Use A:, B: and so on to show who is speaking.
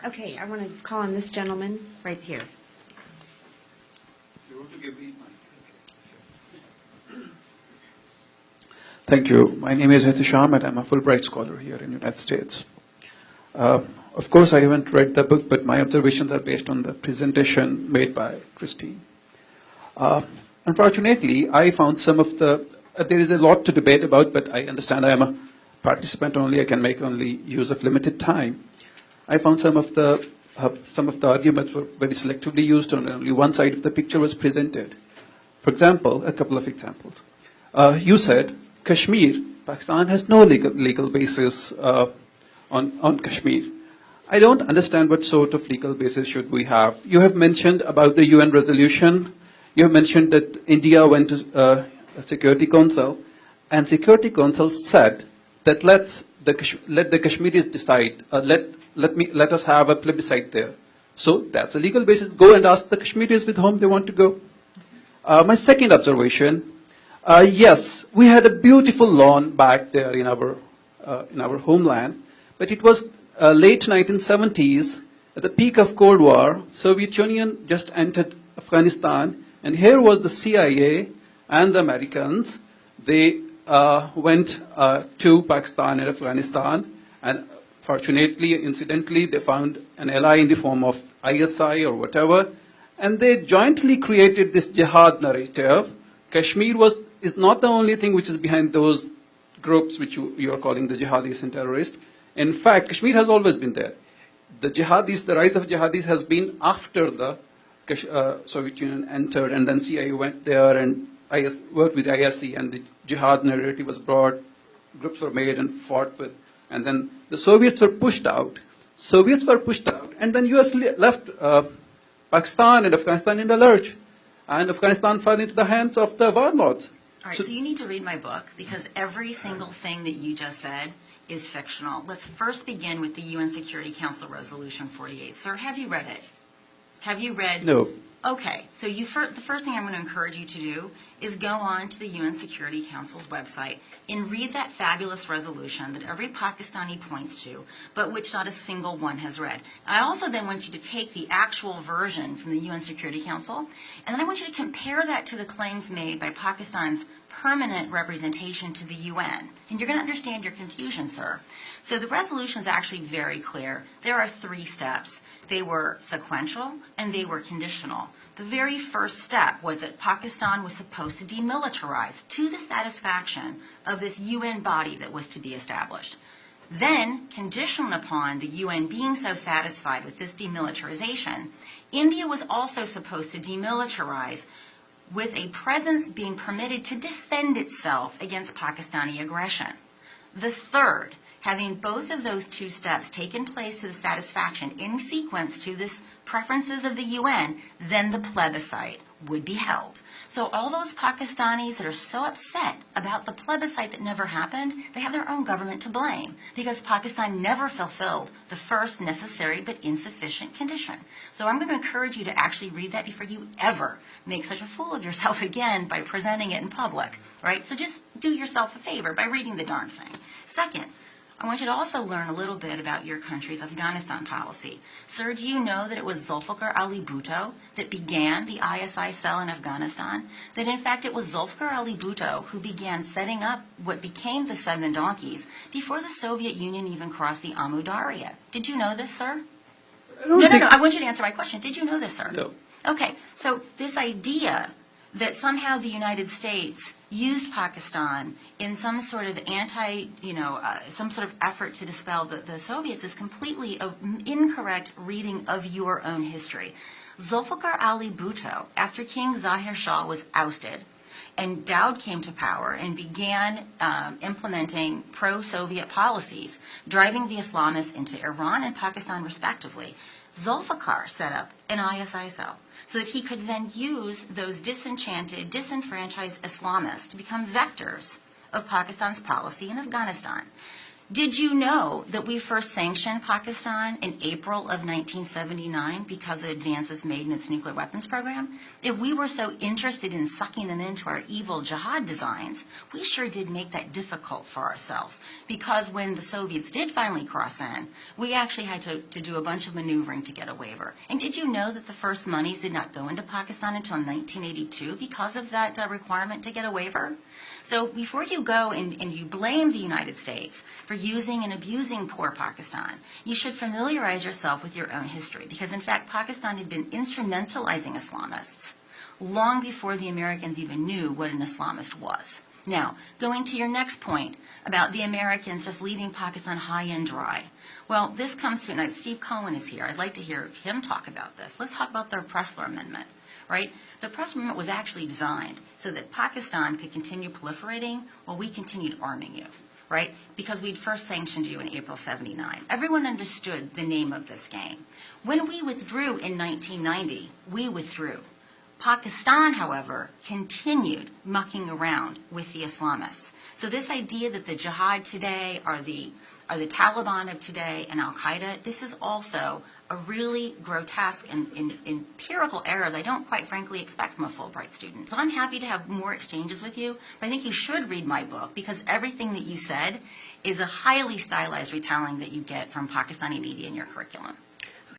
A: Okay, I want to call on this gentleman right here.
B: You want to give me mic? Thank you. My name is Hitisham, and I'm a Fulbright scholar here in the United States. Of course, I haven't read the book, but my observations are based on the presentation made by Christine. Unfortunately, I found some of the, there is a lot to debate about, but I understand I am a participant only, I can make only use of limited time. I found some of the arguments were very selectively used, and only one side of the picture was presented. For example, a couple of examples. You said Kashmir, Pakistan has no legal basis on Kashmir. I don't understand what sort of legal basis should we have. You have mentioned about the UN resolution. You have mentioned that India went to a Security Council, and Security Council said that let the Kashmiris decide. Let us have a plebiscite there. So that's a legal basis. Go and ask the Kashmiris with whom they want to go. My second observation: yes, we had a beautiful lawn back there in our homeland, but it was late 1970s, at the peak of Cold War. Soviet Union just entered Afghanistan, and here was the CIA and the Americans. They went to Pakistan and Afghanistan, and fortunately, incidentally, they found an ally in the form of ISI or whatever, and they jointly created this jihad narrative. Kashmir is not the only thing which is behind those groups which you are calling the jihadis and terrorists. In fact, Kashmir has always been there. The jihadis, the rise of jihadis has been after the Soviet Union entered, and then CIA went there and worked with IRC, and the jihad narrative was brought, groups were made and fought with, and then the Soviets were pushed out. And then US left Pakistan and Afghanistan in the lurch, and Afghanistan fell into the hands of the warlords.
C: All right, so you need to read my book, because every single thing that you just said is fictional. Let's first begin with the UN Security Council Resolution 48. Sir, have you read it? Have you read?
B: No.
C: Okay, so the first thing I'm going to encourage you to do is go on to the UN Security Council's website and read that fabulous resolution that every Pakistani points to, but which not a single one has read. I also then want you to take the actual version from the UN Security Council, and then I want you to compare that to the claims made by Pakistan's permanent representation to the UN. And you're going to understand your confusion, sir. So the resolution is actually very clear. There are 3 steps. They were sequential and they were conditional. The very first step was that Pakistan was supposed to demilitarize to the satisfaction of this UN body that was to be established. Then, conditional upon the UN being so satisfied with this demilitarization, India was also supposed to demilitarize with a presence being permitted to defend itself against Pakistani aggression. The third, having both of those 2 steps taken place to the satisfaction in sequence to this preferences of the UN, then the plebiscite would be held. So all those Pakistanis that are so upset about the plebiscite that never happened, they have their own government to blame, because Pakistan never fulfilled the first necessary but insufficient condition. So I'm going to encourage you to actually read that before you ever make such a fool of yourself again by presenting it in public, right? So just do yourself a favor by reading the darn thing. Second, I want you to also learn a little bit about your country's Afghanistan policy. Sir, do you know that it was Zulfikar Ali Bhutto that began the ISI cell in Afghanistan? That in fact it was Zulfikar Ali Bhutto who began setting up what became the 7 Donkeys before the Soviet Union even crossed the Amu Darya. Did you know this, sir? No, I want you to answer my question. Did you know this, sir?
B: No.
C: Okay, so this idea that somehow the United States used Pakistan in some sort of some sort of effort to dispel the Soviets is completely an incorrect reading of your own history. Zulfikar Ali Bhutto, after King Zahir Shah was ousted, and Dowd came to power and began implementing pro-Soviet policies, driving the Islamists into Iran and Pakistan respectively, Zulfikar set up an ISI cell so that he could then use those disenchanted, disenfranchised Islamists to become vectors of Pakistan's policy in Afghanistan. Did you know that we first sanctioned Pakistan in April of 1979 because of advances made in its nuclear weapons program? If we were so interested in sucking them into our evil jihad designs, we sure did make that difficult for ourselves, because when the Soviets did finally cross in, we actually had to do a bunch of maneuvering to get a waiver. And did you know that the first monies did not go into Pakistan until 1982 because of that requirement to get a waiver? So before you go and you blame the United States for using and abusing poor Pakistan, you should familiarize yourself with your own history, because in fact Pakistan had been instrumentalizing Islamists long before the Americans even knew what an Islamist was. Now, going to your next point about the Americans just leaving Pakistan high and dry. Well, this comes to, and Steve Cohen is here. I'd like to hear him talk about this. Let's talk about the Pressler Amendment. Right? The Pressler Amendment was actually designed so that Pakistan could continue proliferating while we continued arming you, right? Because we'd first sanctioned you in April '79. Everyone understood the name of this game. When we withdrew in 1990, we withdrew. Pakistan, however, continued mucking around with the Islamists. So this idea that the jihad today are the Taliban of today and Al-Qaeda, this is also a really grotesque and empirical error that I don't quite frankly expect from a Fulbright student. So I'm happy to have more exchanges with you, but I think you should read my book, because everything that you said is a highly stylized retelling that you get from Pakistani media in your curriculum.